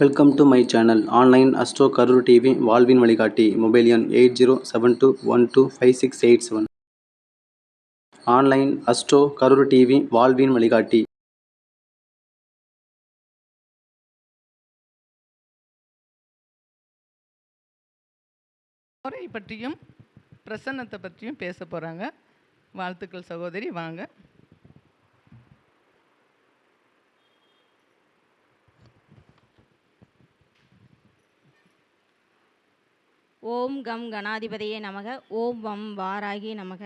Welcome to my channel. Online astro Karur TV வாழ்வின் வழிகாட்டி. Mobile எண் 8072125687. ஆன்லைன் அஸ்ட்ரோ கரூர் டிவி வாழ்வின் வழிகாட்டி. முறை பற்றியும் பிரசன்னத்தை பற்றியும் பேச போகிறாங்க. வாழ்த்துக்கள் சகோதரி, வாங்க. ஓம் கம் கணாதிபதியே நமக. ஓம் வம் வாராகி நமக.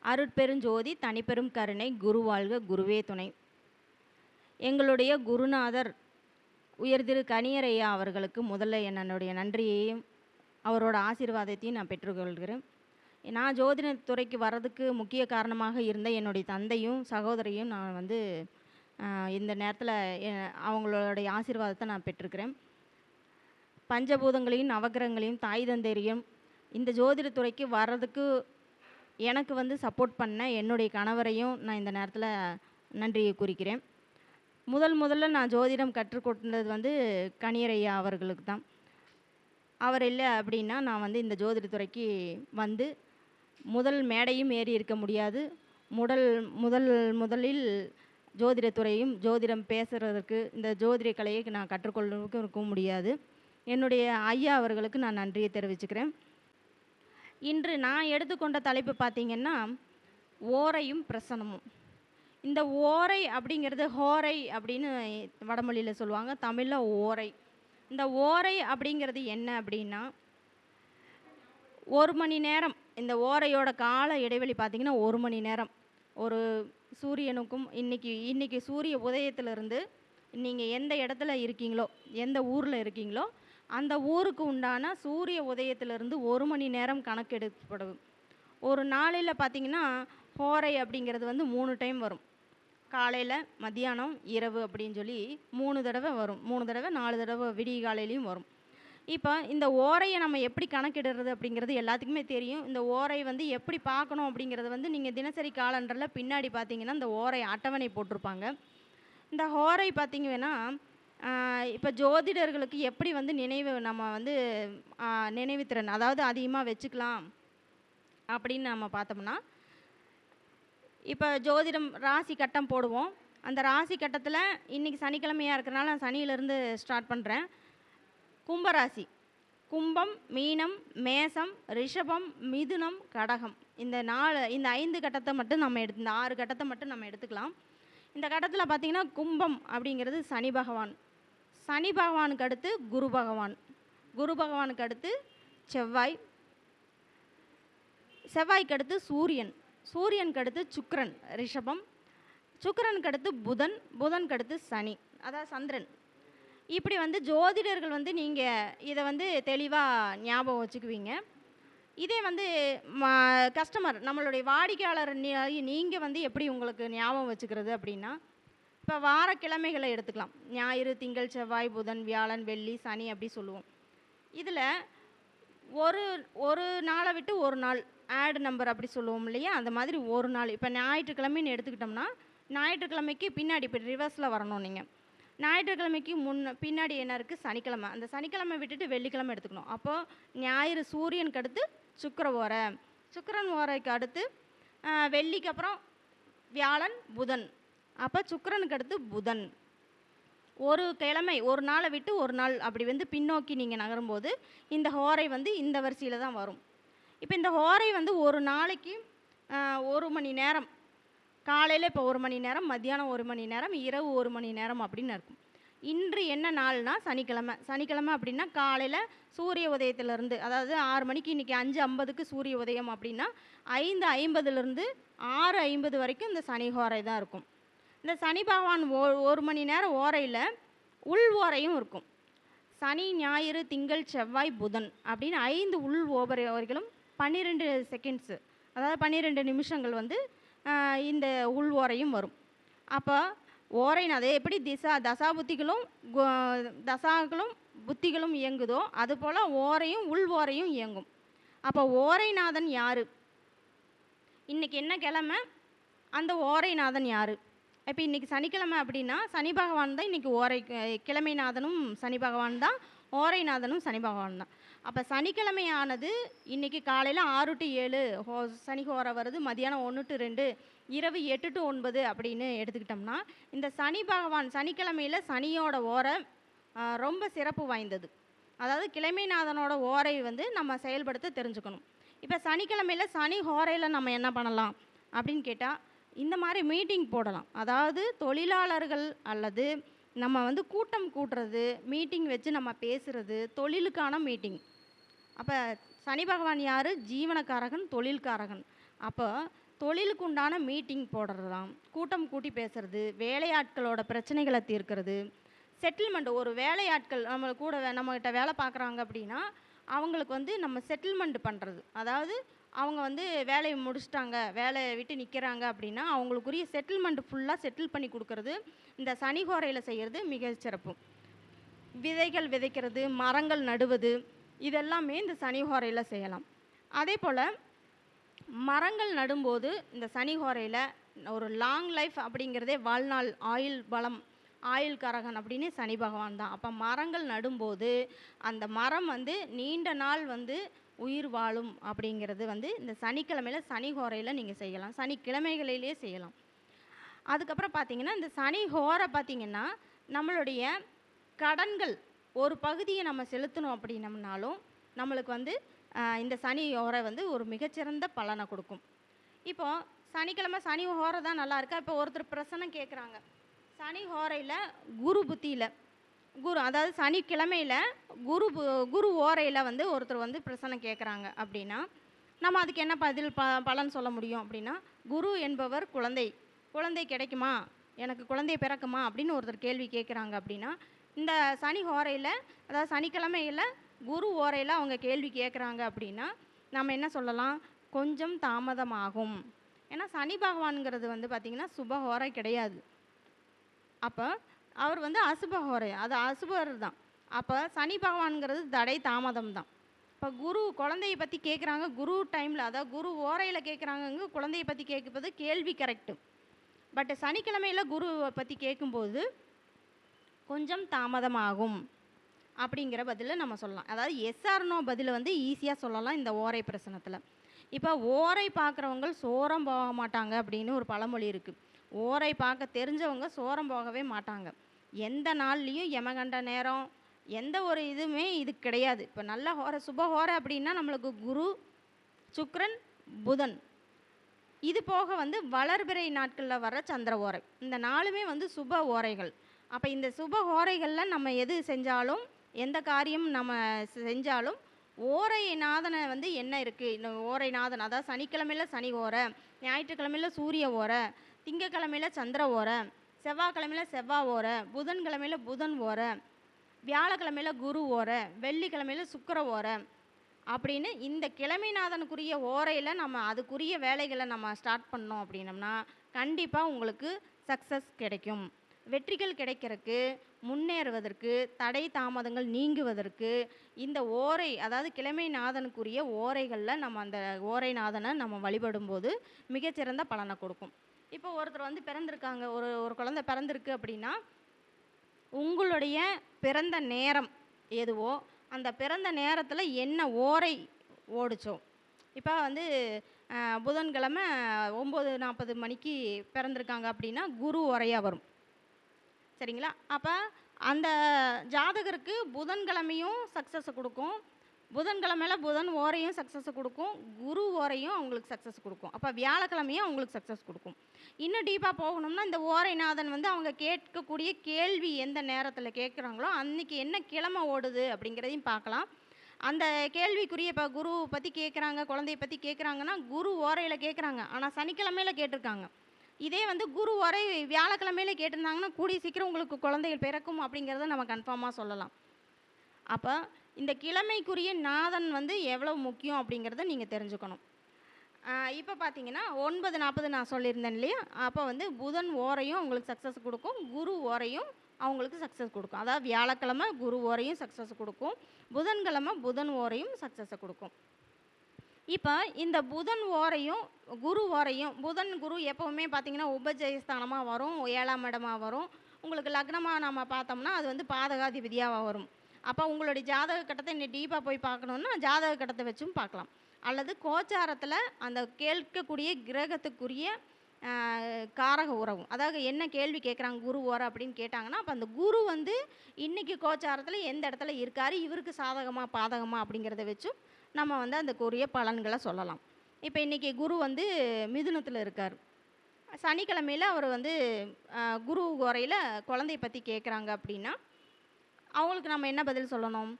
அருட்பெருஞ்சோதி தனிப்பெரும் கருணை குருவாழ்க குருவே துணை. எங்களுடைய குருநாதர் உயர்திரு கணியரையா அவர்களுக்கு முதல்ல என்னுடைய நன்றியையும் அவரோட ஆசீர்வாதத்தையும் நான் பெற்றுக்கொள்கிறேன். நான் ஜோதிடத்துறைக்கு வர்றதுக்கு முக்கிய காரணமாக இருந்த என்னுடைய தந்தையும் சகோதரியும் நான் இந்த நேரத்தில் அவங்களுடைய ஆசீர்வாதத்தை நான் பெற்றிருக்கிறேன். பஞ்சபூதங்களையும் நவகிரகங்களையும் தாய் தந்தையரையும் இந்த ஜோதிடத்துறைக்கு வர்றதுக்கு எனக்கு சப்போர்ட் பண்ண என்னுடைய கணவரையும் நான் இந்த நேரத்தில் நன்றியை குறிக்கிறேன். முதல்ல நான் ஜோதிடம் கற்றுக்கொண்டது கணியரையா அவர்களுக்கு தான். அவர் இல்லை அப்படின்னா நான் இந்த ஜோதிடத்துறைக்கு முதல் மேடையும் ஏறி இருக்க முடியாது. முதலில் ஜோதிடத்துறையும் ஜோதிடம் பேசுகிறதுக்கு இந்த ஜோதிட கலையை நான் கற்றுக்கொள்வதற்கு இருக்க முடியாது. என்னுடைய ஐயா அவர்களுக்கு நான் நன்றியை தெரிவிச்சுக்கிறேன். இன்று நான் எடுத்துக்கொண்ட தலைப்பு பார்த்திங்கன்னா ஓரையும் பிரசனமும். இந்த ஓரை அப்படிங்கிறது ஹோரை அப்படின்னு வடமொழியில் சொல்லுவாங்க, தமிழில் ஓரை. இந்த ஓரை அப்படிங்கிறது என்ன அப்படின்னா, 1 மணி நேரம், இந்த ஓரையோட கால இடைவெளி பார்த்திங்கன்னா 1 மணி நேரம். ஒரு சூரியனுக்கும் இன்றைக்கி சூரிய உதயத்திலிருந்து நீங்கள் எந்த இடத்துல இருக்கீங்களோ, எந்த ஊரில் இருக்கீங்களோ அந்த ஊருக்கு உண்டான சூரிய உதயத்திலிருந்து 1 மணி நேரம் கணக்கெடுக்கப்படும். ஒரு நாளையில் பார்த்திங்கன்னா ஹோரை அப்படிங்கிறது 3 டைம் வரும். காலையில், மத்தியானம், இரவு அப்படின்னு சொல்லி 3 தடவை வரும். 3 தடவை 4 தடவை விடிய காலையிலையும் வரும். இப்போ இந்த ஓரையை நம்ம எப்படி கணக்கிடுறது அப்படிங்கிறது எல்லாத்துக்குமே தெரியும். இந்த ஓரை எப்படி பார்க்கணும் அப்படிங்கிறது நீங்கள் தினசரி காலண்டரில் பின்னாடி பார்த்தீங்கன்னா இந்த ஓரை அட்டவணை போட்டிருப்பாங்க. இந்த ஓரை பார்த்திங்கன்னா இப்போ ஜோதிடர்களுக்கு எப்படி நம்ம நினைவுத்திறன் அதாவது அதிகமாக வச்சுக்கலாம் அப்படின்னு நம்ம பார்த்தோம்னா, இப்போ ஜோதிடம் ராசி கட்டம் போடுவோம். அந்த ராசி கட்டத்தில் இன்றைக்கி சனிக்கிழமையாக இருக்கிறனால நான் சனியிலேருந்து ஸ்டார்ட் பண்ணுறேன். கும்பராசி, கும்பம், மீனம், மேசம், ரிஷபம், மிதுனம், கடகம், இந்த 5 கட்டத்தை மட்டும் இந்த 6 கட்டத்தை மட்டும் நம்ம எடுத்துக்கலாம். இந்த கட்டத்தில் பார்த்திங்கன்னா கும்பம் அப்படிங்கிறது சனி பகவான். சனி பகவானுக்கு அடுத்து குரு பகவான். குரு பகவானுக்கு அடுத்து செவ்வாய். செவ்வாய்க்கு அடுத்து சூரியன். சூரியனுக்கு அடுத்து சுக்கிரன் ரிஷபம். சுக்கிரனுக்கு அடுத்து புதன். புதனுக்கு அடுத்து சனி, அதாவது சந்திரன். இப்படி ஜோதிடர்கள் நீங்கள் இதை தெளிவாக ஞாபகம் வச்சுக்குவீங்க. இதே கஸ்டமர், நம்மளுடைய வாடிக்கையாளர் நீங்கள் எப்படி உங்களுக்கு ஞாபகம் வச்சுக்கிறது அப்படின்னா, இப்போ வாரக்கிழமைகளை எடுத்துக்கலாம். ஞாயிறு, திங்கள், செவ்வாய், புதன், வியாழன், வெள்ளி, சனி அப்படி சொல்லுவோம். இதில் ஒரு நாளை விட்டு ஒரு நாள் ஆட் நம்பர் அப்படி சொல்லுவோம் இல்லையா, அந்த மாதிரி ஒரு நாள். இப்போ ஞாயிற்றுக்கிழமைன்னு எடுத்துக்கிட்டோம்னா ஞாயிற்றுக்கிழமைக்கு பின்னாடி இப்போ ரிவர்ஸில் வரணும். நீங்கள் ஞாயிற்றுக்கிழமைக்கு பின்னாடி என்ன இருக்குது, சனிக்கிழமை. அந்த சனிக்கிழமை விட்டுட்டு வெள்ளிக்கிழமை எடுத்துக்கணும். அப்போது ஞாயிறு சூரியனுக்கு அடுத்து சுக்கிர ஓரை. சுக்கிரன் ஓரைக்கு அடுத்து வெள்ளிக்கு அப்புறம் வியாழன், புதன். அப்போ சுக்கிரனுக்கு அடுத்து புதன். ஒரு கிழமை, ஒரு நாளை விட்டு ஒரு நாள் அப்படி பின்னோக்கி நீங்கள் நகரும்போது இந்த ஹோரை இந்த வரிசையில் தான் வரும். இப்போ இந்த ஹோரை ஒரு நாளைக்கு 1 மணி நேரம். காலையில் இப்போ 1 மணி நேரம், மத்தியானம் 1 மணி நேரம், இரவு 1 மணி நேரம் அப்படின்னு இருக்கும். இன்று என்ன நாள்னா சனிக்கிழமை. சனிக்கிழமை அப்படின்னா காலையில் சூரிய உதயத்திலேருந்து, அதாவது 6 மணிக்கு, இன்றைக்கி 5:50க்கு சூரிய உதயம் அப்படின்னா 5:50லேருந்து 6:50 வரைக்கும் இந்த சனி ஹோரை தான் இருக்கும். இந்த சனி பகவான் 1 மணி நேரம் ஓரையில் உள் ஓரையும் இருக்கும். சனி, ஞாயிறு, திங்கள், செவ்வாய், புதன் அப்படின்னு 5 உள் ஓரைகளும் 12 செகண்ட்ஸு, அதாவது 12 நிமிஷங்கள் இந்த உள் ஓரையும் வரும். அப்போ ஓரைன்னு அதே எப்படி தசாக்களும் புத்திகளும் இயங்குதோ அதுபோல் ஓரையும் உள் ஓரையும் இயங்கும். அப்போ ஓரைநாதன் யார், இன்றைக்கி என்ன கிழமை, அந்த ஓரைநாதன் யார் இப்போ இன்றைக்கி சனிக்கிழமை அப்படின்னா சனி பகவான் தான் இன்றைக்கி கிழமைநாதனும் சனி பகவான் தான், ஓரைநாதனும் சனி பகவான் தான். அப்போ சனிக்கிழமையானது இன்றைக்கி காலையில் 6 to 7 சனி ஹோரை வருது, மதியானம் 1 to 2, இரவு 8 to 9 அப்படின்னு எடுத்துக்கிட்டோம்னா, இந்த சனி பகவான் சனிக்கிழமையில் சனியோட ஓரை ரொம்ப சிறப்பு வாய்ந்தது. அதாவது கிழமைநாதனோட ஓரை வந்து நம்ம செயல்படுத்த தெரிஞ்சுக்கணும். இப்போ சனிக்கிழமையில் சனி ஹோரையில் நம்ம என்ன பண்ணலாம் அப்படின்னு கேட்டால், இந்த மாதிரி மீட்டிங் போடலாம். அதாவது தொழிலாளர்கள் அல்லது நம்ம வந்து கூட்டம் கூட்டுறது, மீட்டிங் வச்சு நம்ம பேசுகிறது, தொழிலுக்கான மீட்டிங். அப்போ சனி பகவான் யார்? ஜீவனக்காரகன், தொழில்காரகன். அப்போ தொழிலுக்கு உண்டான மீட்டிங் போடுறதாம், கூட்டம் கூட்டி பேசுறது, வேலையாட்களோட பிரச்சனைகளை தீர்க்கிறது, செட்டில்மெண்ட். ஒரு வேலையாட்கள் நம்ம கூட நம்மகிட்ட வேலை பார்க்குறாங்க அப்படின்னா அவங்களுக்கு வந்து நம்ம செட்டில்மெண்ட் பண்ணுறது. அதாவது அவங்க வந்து வேலையை முடிச்சிட்டாங்க, வேலையை விட்டு நிற்கிறாங்க அப்படின்னா அவங்களுக்குரிய செட்டில்மெண்ட் ஃபுல்லாக செட்டில் பண்ணி கொடுக்கறது இந்த சனி ஹோரையில் செய்கிறது மிகச்சிறப்பு. விதைகள் விதைக்கிறது, மரங்கள் நடுவது, இதெல்லாமே இந்த சனி ஹோரையில் செய்யலாம். அதே போல் மரங்கள் நடும்போது இந்த சனி ஹோரையில் ஒரு லாங் லைஃப் அப்படிங்கிறதே வாழ்நாள் ஆயுள் பலம், ஆயுள் கரகன் அப்படின்னு சனி பகவான் தான். அப்போ மரங்கள் நடும்போது அந்த மரம் வந்து நீண்ட நாள் வந்து உயிர் வாழும் அப்படிங்கிறது வந்து இந்த சனிக்கிழமையில் சனி ஹோரையில் நீங்கள் செய்யலாம், சனிக்கிழமைகளிலே செய்யலாம். அதுக்கப்புறம் பார்த்திங்கன்னா இந்த சனி ஹோரை பார்த்திங்கன்னா நம்மளுடைய கடன்கள் ஒரு பகுதியை நம்ம செலுத்தணும் அப்படின்னம்னாலும் நம்மளுக்கு வந்து இந்த சனி ஹோரை வந்து ஒரு மிகச்சிறந்த பலனை கொடுக்கும். இப்போது சனிக்கிழமை சனி ஹோரை தான் நல்லா இருக்கா? இப்போ ஒருத்தர் பிரசனம் கேட்குறாங்க, சனி ஹோரையில் குரு புத்தியில் குரு, அதாவது சனிக்கிழமையில் குரு ஓரையில் வந்து ஒருத்தர் வந்து பிரசனம் கேட்குறாங்க அப்படின்னா நம்ம அதுக்கு என்ன பலன் சொல்ல முடியும் அப்படின்னா, குரு என்பவர் குழந்தை கிடைக்குமா, எனக்கு குழந்தை பிறக்குமா அப்படின்னு ஒருத்தர் கேள்வி கேட்குறாங்க அப்படின்னா, இந்த சனி ஹோரையில் அதாவது சனிக்கிழமையில் குரு ஓரையில் அவங்க கேள்வி கேட்குறாங்க அப்படின்னா நம்ம என்ன சொல்லலாம், கொஞ்சம் தாமதமாகும். ஏன்னா சனி பகவான்கிறது வந்து பார்த்திங்கன்னா சுப ஹோரை கிடையாது. அப்போ அவர் வந்து அசுப ஹோரை, அது அசுபர் தான். அப்போ சனி பகவான்கிறது தடை தாமதம் தான். இப்போ குரு குழந்தையை பற்றி கேட்குறாங்க, குரு டைமில் அதாவது குரு ஓரையில் கேட்குறாங்க, குழந்தையை பற்றி கேட்கும்போது கேள்வி கரெக்டு. பட் சனிக்கிழமையில் குருவை பற்றி கேட்கும்போது கொஞ்சம் தாமதமாகும் அப்படிங்கிற பதிலை நம்ம சொல்லலாம். அதாவது எஸ்ஆர்னோ பதிலை வந்து ஈஸியாக சொல்லலாம் இந்த ஓரை பிரசனத்தில். இப்போ ஓரை பார்க்குறவங்க சோரம் போக மாட்டாங்க அப்படின்னு ஒரு பழமொழி இருக்குது. ஓரை பார்க்க தெரிஞ்சவங்க சோரம் போகவே மாட்டாங்க. எந்த நாள்லேயும் யமகண்ட நேரம் எந்த ஒரு இதுவுமே இது கிடையாது. இப்போ நல்ல ஹோரை சுப ஹோரை அப்படின்னா நம்மளுக்கு குரு, சுக்கிரன், புதன், இது போக வந்து வளர்பிறை நாட்களில் வர சந்திர ஓரை, இந்த நாளுமே வந்து சுப ஓரைகள். அப்போ இந்த சுப ஓரைகளில் நம்ம எது செஞ்சாலும் எந்த காரியம் நம்ம செஞ்சாலும் ஓரைநாதனை வந்து என்ன இருக்குது, இந்த ஓரைநாதன் அதாவது சனிக்கிழமையில் சனி ஓரை, ஞாயிற்றுக்கிழமையில் சூரிய ஓரை, திங்கக்கிழமையில் சந்திர ஓரை, செவ்வாய்க்கிழமையில் செவ்வாய் ஓரை, புதன்கிழமையில் புதன் ஓரை, வியாழக்கிழமையில் குரு ஓரை, வெள்ளிக்கிழமையில் சுக்கிர ஓரை அப்படின்னு இந்த கிழமைநாதனுக்குரிய ஓரையில் நம்ம அதுக்குரிய வேலைகளை நம்ம ஸ்டார்ட் பண்ணோம் அப்படின்னம்னா கண்டிப்பாக உங்களுக்கு சக்ஸஸ் கிடைக்கும். வெற்றிகள் கிடைக்கிறதுக்கு, முன்னேறுவதற்கு, தடை தாமதங்கள் நீங்குவதற்கு இந்த ஓரை அதாவது கிழமைநாதனுக்குரிய ஓரைகளில் நம்ம அந்த ஓரைநாதனை நம்ம வழிபடும்போது மிகச்சிறந்த பலனை கொடுக்கும். இப்போ ஒருத்தர் வந்து பிறந்திருக்காங்க, ஒரு குழந்தை பிறந்திருக்கு அப்படின்னா உங்களுடைய பிறந்த நேரம் எதுவோ அந்த பிறந்த நேரத்தில் என்ன ஓரை ஓடிச்சோ, இப்போ வந்து புதன்கிழமை 9:40 மணிக்கு பிறந்திருக்காங்க அப்படின்னா குரு ஓரையாக வரும், சரிங்களா? அப்போ அந்த ஜாதகருக்கு புதன்கிழமையும் சக்ஸஸை கொடுக்கும், புதன்கிழமையில் புதன் ஓரையும் சக்ஸஸை கொடுக்கும், குரு ஓரையும் அவங்களுக்கு சக்ஸஸ் கொடுக்கும். அப்போ வியாழக்கிழமையும் அவங்களுக்கு சக்ஸஸ் கொடுக்கும். இன்னும் டீப்பாக போகணும்னா இந்த ஓரைநாதன் வந்து அவங்க கேட்கக்கூடிய கேள்வி எந்த நேரத்தில் கேட்குறாங்களோ அன்றைக்கி என்ன கிழமை ஓடுது அப்படிங்கிறதையும் பார்க்கலாம். அந்த கேள்விக்குரிய இப்போ குரு பற்றி கேட்குறாங்க, குழந்தைய பற்றி கேட்குறாங்கன்னா குரு ஓரையில் கேட்குறாங்க, ஆனால் சனிக்கிழமையில் கேட்டிருக்காங்க. இதே வந்து குரு ஓரை வியாழக்கிழமையில கேட்டிருந்தாங்கன்னா கூடிய சீக்கிரம் உங்களுக்கு குழந்தைகள் பிறக்கும் அப்படிங்கிறத நம்ம கன்ஃபார்மாக சொல்லலாம். அப்போ இந்த கிழமைக்குரிய நாதன் வந்து எவ்வளோ முக்கியம் அப்படிங்கிறத நீங்கள் தெரிஞ்சுக்கணும். இப்போ பார்த்தீங்கன்னா 9:40 நான் சொல்லியிருந்தேன் இல்லையா? அப்போ வந்து புதன் ஓரையும் அவங்களுக்கு சக்ஸஸ் கொடுக்கும், குரு ஓரையும் அவங்களுக்கு சக்ஸஸ் கொடுக்கும். அதாவது வியாழக்கிழமை குரு ஓரையும் சக்ஸஸ் கொடுக்கும், புதன்கிழமை புதன் ஓரையும் சக்ஸஸை கொடுக்கும். இப்போ இந்த புதன் ஓரையும் குரு ஓரையும் புதன் குரு எப்போவுமே பார்த்தீங்கன்னா உபஜயஸ்தானமாக வரும், 7ஆம் இடமா வரும். உங்களுக்கு லக்னமாக நம்ம பார்த்தோம்னா அது வந்து பாதகாதிபதியாக வரும். அப்போ உங்களுடைய ஜாதக கட்டத்தை இன்னும் டீப்பாக போய் பார்க்கணுன்னா ஜாதக கட்டத்தை வச்சும் பார்க்கலாம். அல்லது கோச்சாரத்தில் அந்த கேட்கக்கூடிய கிரகத்துக்குரிய காரக உறவு, அதாவது என்ன கேள்வி கேட்குறாங்க குரு ஓரை அப்படின்னு கேட்டாங்கன்னா, அப்போ அந்த குரு வந்து இன்றைக்கி கோச்சாரத்தில் எந்த இடத்துல இருக்கார், இவருக்கு சாதகமாக பாதகமாக அப்படிங்கிறத வச்சும் நம்ம வந்து அதுக்குரிய பலன்களை சொல்லலாம். இப்போ இன்றைக்கி குரு வந்து மிதுனத்தில் இருக்கார். சனிக்கிழமையில் அவர் வந்து குரு ஓரையில் குழந்தைய பற்றி கேட்குறாங்க அப்படின்னா அவங்களுக்கு நம்ம என்ன பதில் சொல்லணும்?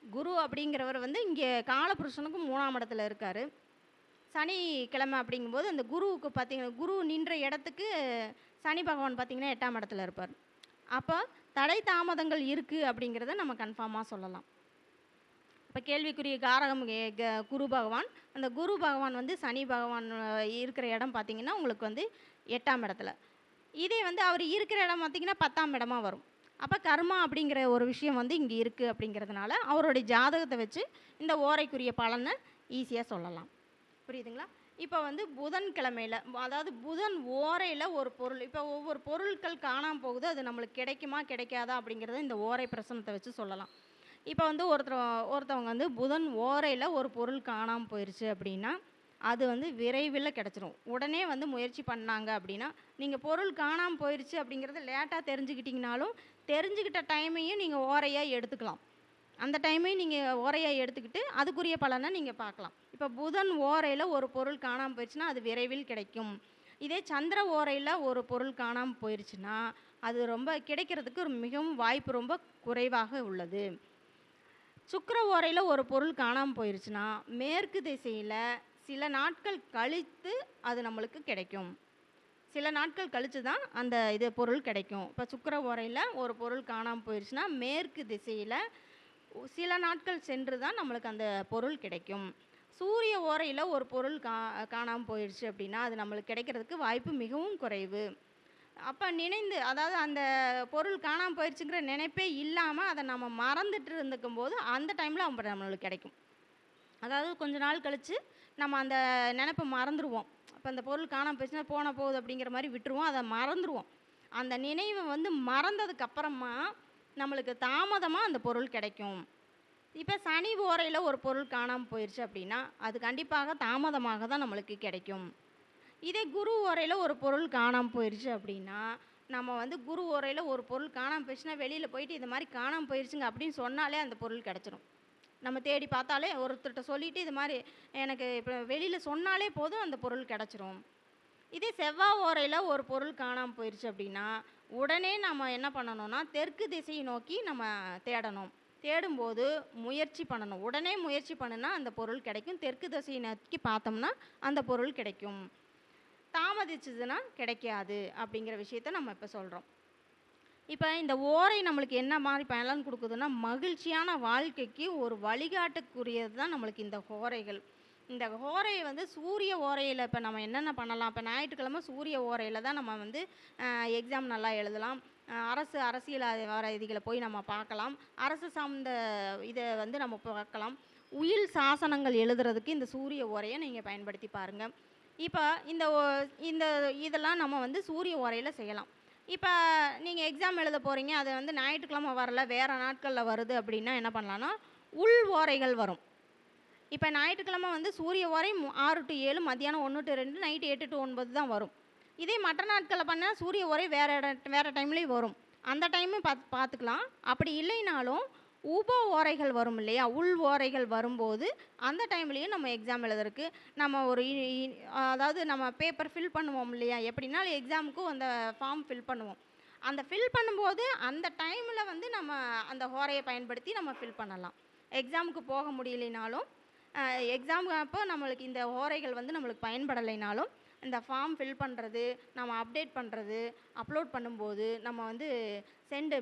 குரு அப்படிங்கிறவர் வந்து இங்கே காலபுருஷனுக்கும் 3ஆம் இடத்துல இருக்கார். சனிக்கிழமை அப்படிங்கும்போது அந்த குருவுக்கு பார்த்திங்கன்னா குரு நின்ற இடத்துக்கு சனி பகவான் பார்த்திங்கன்னா 8ஆம் இடத்துல இருப்பார். அப்போ தடை தாமதங்கள் இருக்குது அப்படிங்கிறத நம்ம கன்ஃபார்மாக சொல்லலாம். இப்போ கேள்விக்குரிய காரகம் குரு பகவான், அந்த குரு பகவான் வந்து சனி பகவான் இருக்கிற இடம் பார்த்திங்கன்னா உங்களுக்கு வந்து 8ஆம் இடத்துல. இதே வந்து அவர் இருக்கிற இடம் பார்த்திங்கன்னா 10ஆம் இடமா வரும். அப்போ கர்மா அப்படிங்கிற ஒரு விஷயம் வந்து இங்கே இருக்குது அப்படிங்கிறதுனால அவருடைய ஜாதகத்தை வச்சு இந்த ஓரைக்குரிய பலனை ஈஸியாக சொல்லலாம். புரியுதுங்களா? இப்போ வந்து புதன்கிழமையில், அதாவது புதன் ஓரையில் ஒரு பொருள், இப்போ ஒவ்வொரு பொருட்கள் காணாமல் போகுது, அது நம்மளுக்கு கிடைக்குமா கிடைக்காதா அப்படிங்கிறத இந்த ஓரை பிரசனத்தை வச்சு சொல்லலாம். இப்போ வந்து ஒருத்தவங்க வந்து புதன் ஓரையில் ஒரு பொருள் காணாமல் போயிடுச்சு அப்படின்னா அது வந்து விரைவில் கிடச்சிரும். உடனே வந்து முயற்சி பண்ணாங்க அப்படின்னா, நீங்கள் பொருள் காணாமல் போயிடுச்சு அப்படிங்கிறது லேட்டாக தெரிஞ்சுக்கிட்டிங்கனாலும் தெரிஞ்சுக்கிட்ட டைமையும் நீங்கள் ஓரையாக எடுத்துக்கலாம். அந்த டைமையும் நீங்கள் ஓரையாக எடுத்துக்கிட்டு அதுக்குரிய பலனை நீங்கள் பார்க்கலாம். இப்போ புதன் ஓரையில் ஒரு பொருள் காணாமல் போயிடுச்சுன்னா அது விரைவில் கிடைக்கும். இதே சந்திர ஓரையில் ஒரு பொருள் காணாமல் போயிடுச்சுன்னா அது ரொம்ப கிடைக்கிறதுக்கு மிகவும் வாய்ப்பு ரொம்ப குறைவாக உள்ளது. சுக்கிர ஓரையில் ஒரு பொருள் காணாமல் போயிடுச்சுன்னா மேற்கு திசையில் சில நாட்கள் கழித்து அது நம்மளுக்கு கிடைக்கும். சில நாட்கள் கழித்து தான் அந்த பொருள் கிடைக்கும். இப்போ சுக்கிர ஓரையில் ஒரு பொருள் காணாமல் போயிடுச்சுன்னா மேற்கு திசையில் சில நாட்கள் சென்று தான் நம்மளுக்கு அந்த பொருள் கிடைக்கும். சூரிய ஓரையில் ஒரு பொருள் காணாமல் போயிடுச்சு அப்படின்னா அது நம்மளுக்கு கிடைக்கிறதுக்கு வாய்ப்பு மிகவும் குறைவு. அப்போ அதாவது அந்த பொருள் காணாமல் போயிடுச்சுங்கிற நினைப்பே இல்லாமல் அதை நம்ம மறந்துட்டு இருந்துக்கும் போது அந்த டைமில் அவங்க நம்மளுக்கு கிடைக்கும். அதாவது கொஞ்ச நாள் கழித்து நம்ம அந்த நினைப்பை மறந்துடுவோம். இப்போ அந்த பொருள் காணாமல் போயிடுச்சுன்னா போன போகுது அப்படிங்கிற மாதிரி விட்டுருவோம், அதை மறந்துடுவோம். அந்த நினைவை வந்து மறந்ததுக்கப்புறமா நம்மளுக்கு தாமதமாக அந்த பொருள் கிடைக்கும். இப்போ சனி ஓரையில் ஒரு பொருள் காணாமல் போயிடுச்சு அப்படின்னா அது கண்டிப்பாக தாமதமாக தான் நம்மளுக்கு கிடைக்கும். இதே குரு ஓரையில் ஒரு பொருள் காணாமல் போயிடுச்சு அப்படின்னா நம்ம வந்து குரு ஓரையில் ஒரு பொருள் காணாமல் போயிடுச்சுன்னா வெளியில் போயிட்டு இது மாதிரி காணாமல் போயிடுச்சுங்க அப்படின்னு சொன்னாலே அந்த பொருள் கிடச்சிரும். நம்ம தேடி பார்த்தாலே ஒருத்தர்கிட்ட சொல்லிவிட்டு இது மாதிரி எனக்கு இப்போ வெளியில் சொன்னாலே போதும் அந்த பொருள் கிடச்சிரும். இதே செவ்வாய் ஓரையில் ஒரு பொருள் காணாமல் போயிடுச்சு அப்படின்னா உடனே நம்ம என்ன பண்ணணும்னா தெற்கு திசையை நோக்கி நம்ம தேடணும். தேடும்போது முயற்சி பண்ணணும். உடனே முயற்சி பண்ணுனா அந்த பொருள் கிடைக்கும். தெற்கு திசையை நோக்கி பார்த்தோம்னா அந்த பொருள் கிடைக்கும். தாமதிச்சதுன்னா கிடைக்காது அப்படிங்கிற விஷயத்த நம்ம இப்போ சொல்கிறோம். இப்போ இந்த ஓரை நம்மளுக்கு என்ன மாதிரி பலன் கொடுக்குதுன்னா மகிழ்ச்சியான வாழ்க்கைக்கு ஒரு வழிகாட்டுக்குரியது தான் நம்மளுக்கு இந்த ஓரைகள். இந்த ஓரையை வந்து சூரிய ஓரையில் இப்போ நம்ம என்னென்ன பண்ணலாம்? இப்போ ஞாயிற்றுக்கிழமை சூரிய ஓரையில் தான் நம்ம வந்து எக்ஸாம் நல்லா எழுதலாம். அரசியல் விதிகளை போய் நம்ம பார்க்கலாம். அரசு சார்ந்த இதை வந்து நம்ம பார்க்கலாம். உயில் சாசனங்கள் எழுதுறதுக்கு இந்த சூரிய ஓரையை நீங்கள் பயன்படுத்தி பாருங்கள். இப்போ இந்த இதெல்லாம் நம்ம வந்து சூரிய ஓரையில் செய்யலாம். இப்போ நீங்கள் எக்ஸாம் எழுத போகிறீங்க, அது வந்து ஞாயிற்றுக்கிழமை வரல, வேறு நாட்களில் வருது அப்படின்னா என்ன பண்ணலான்னா உள் ஓரைகள் வரும். இப்போ ஞாயிற்றுக்கிழமை வந்து சூரிய ஓரை 6 to 7, மத்தியானம் 1 to 2, நைட்டு 8 to 9 தான் வரும். இதே மற்ற நாட்களில் பண்ணால் சூரிய ஓரை வேறு டைம்லேயும் வரும். அந்த டைமும் பார்த்துக்கலாம். அப்படி இல்லைனாலும் உப ஓரைகள் வரும் இல்லையா, உள் ஓரைகள் வரும்போது அந்த டைம்லேயும் நம்ம எக்ஸாம் எழுதுறதுக்கு நம்ம அதாவது நம்ம பேப்பர் ஃபில் பண்ணுவோம் இல்லையா, எப்படின்னாலும் எக்ஸாமுக்கும் அந்த ஃபார்ம் ஃபில் பண்ணுவோம். அந்த ஃபில் பண்ணும்போது அந்த டைமில் வந்து நம்ம அந்த ஓரையை பயன்படுத்தி நம்ம ஃபில் பண்ணலாம். எக்ஸாமுக்கு போக முடியலைனாலும் எக்ஸாம் அப்போ நம்மளுக்கு இந்த ஓரைகள் வந்து நம்மளுக்கு பயன்படலைனாலும் இந்த ஃபார்ம் ஃபில் பண்ணுறது, நம்ம அப்டேட் பண்ணுறது, அப்லோட் பண்ணும்போது நம்ம வந்து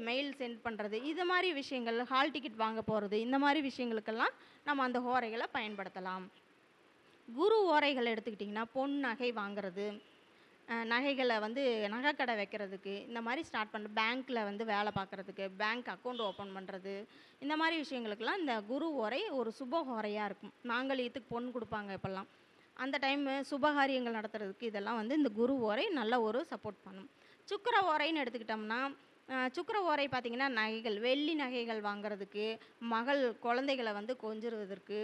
மெயில் சென்ட் பண்ணுறது, இது மாதிரி விஷயங்கள், ஹால் டிக்கெட் வாங்க போகிறது, இந்த மாதிரி விஷயங்களுக்கெல்லாம் நம்ம அந்த ஓரைகளை பயன்படுத்தலாம். குரு ஓரைகள் எடுத்துக்கிட்டிங்கன்னா பொன் நகை வாங்கிறது, நகைகளை வந்து நகைக்கடை வைக்கிறதுக்கு, இந்த மாதிரி ஸ்டார்ட் பண்ண பேங்க்கில் வந்து வேலை பார்க்குறதுக்கு, பேங்க் அக்கௌண்ட் ஓப்பன் பண்ணுறது, இந்த மாதிரி விஷயங்களுக்கெல்லாம் இந்த குரு ஓரை ஒரு சுப ஓரையாக இருக்கும். மாங்கல்யத்துக்கு பொன் கொடுப்பாங்க இப்போல்லாம். அந்த டைமு சுபகாரியங்கள் நடத்துறதுக்கு இதெல்லாம் வந்து இந்த குரு ஓரை நல்ல ஒரு சப்போர்ட் பண்ணும். சுக்கிர ஓரைன்னு எடுத்துக்கிட்டோம்னா, சுக்கிர ஓரை பார்த்திங்கன்னா நகைகள், வெள்ளி நகைகள் வாங்குறதுக்கு, குழந்தைகளை வந்து கொஞ்சுறதற்கு,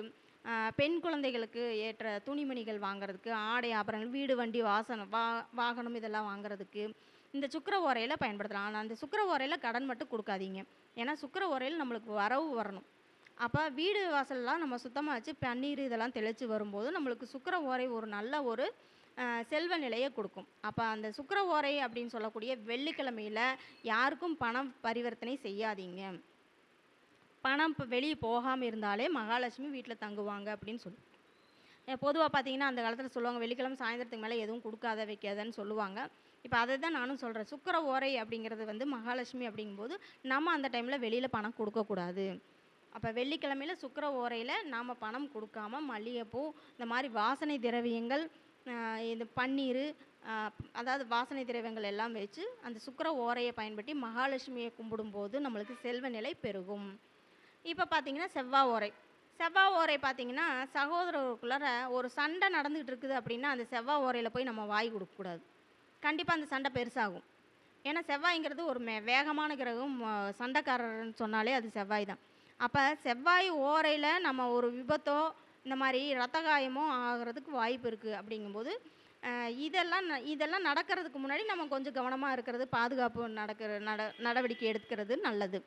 பெண் குழந்தைகளுக்கு ஏற்ற துணிமணிகள் வாங்குறதுக்கு, ஆடை ஆபரணங்கள், வீடு வண்டி வாகனம் இதெல்லாம் வாங்குறதுக்கு இந்த சுக்கிர ஓரையில் பயன்படுத்தலாம். ஆனால் அந்த சுக்கிர ஓரையில் கடன் மட்டும் கொடுக்காதீங்க. ஏன்னா சுக்கிர ஓரையில் நம்மளுக்கு வரவு வரணும். அப்போ வீடு வாசல்லாம் நம்ம சுத்தமாக வச்சு பன்னீர் இதெல்லாம் தெளித்து வரும்போது நம்மளுக்கு சுக்கிர ஓரை ஒரு நல்ல ஒரு செல்வ நிலையை கொடுக்கும். அப்போ அந்த சுக்கிர ஓரை அப்படின்னு சொல்லக்கூடிய வெள்ளிக்கிழமையில் யாருக்கும் பணம் பரிவர்த்தனை செய்யாதீங்க. பணம் இப்போ வெளியே போகாமல் இருந்தாலே மகாலட்சுமி வீட்டில் தங்குவாங்க அப்படின்னு சொல்லி பொதுவாக பார்த்தீங்கன்னா அந்த காலத்தில் சொல்லுவாங்க, வெள்ளிக்கிழமை சாயந்தரத்துக்கு மேலே எதுவும் கொடுக்காத வைக்காதன்னு சொல்லுவாங்க. இப்போ அதை தான் நானும் சொல்கிறேன். சுக்கிர ஓரை அப்படிங்கிறது வந்து மகாலட்சுமி அப்படிங்கும்போது நம்ம அந்த டைமில் வெளியில் பணம் கொடுக்கக்கூடாது. அப்போ வெள்ளிக்கிழமையில் சுக்கிர ஓரையில் நாம் பணம் கொடுக்காம மல்லிகைப்பூ, இந்த மாதிரி வாசனை திரவியங்கள், இந்த பன்னீர், அதாவது வாசனை திரவியங்கள் எல்லாம் வச்சு அந்த சுக்கிர ஓரையை பயன்படுத்தி மகாலட்சுமியை கும்பிடும்போது நம்மளுக்கு செல்வ நிலை பெருகும். இப்போ பார்த்தீங்கன்னா செவ்வாய் ஓரை பார்த்தீங்கன்னா சகோதரருக்குள்ளார ஒரு சண்டை நடந்துகிட்டு இருக்குது அப்படின்னா அந்த செவ்வாய் ஓரையில் போய் நம்ம வாய் கொடுக்கக்கூடாது. கண்டிப்பாக அந்த சண்டை பெருசாகும். ஏன்னா செவ்வாய்ங்கிறது ஒரு வேகமான கிரகம். சண்டைக்காரர்னு சொன்னாலே அது செவ்வாய் தான். அப்போ செவ்வாய் ஓரையில் நம்ம ஒரு விபத்தோ இந்த மாதிரி ரத்த காயமோ ஆகிறதுக்கு வாய்ப்பு இருக்குது. அப்படிங்கும்போது இதெல்லாம் நடக்கிறதுக்கு முன்னாடி நம்ம கொஞ்சம் கவனமாக இருக்கிறது, பாதுகாப்பு நடவடிக்கை எடுக்கிறது நல்லது.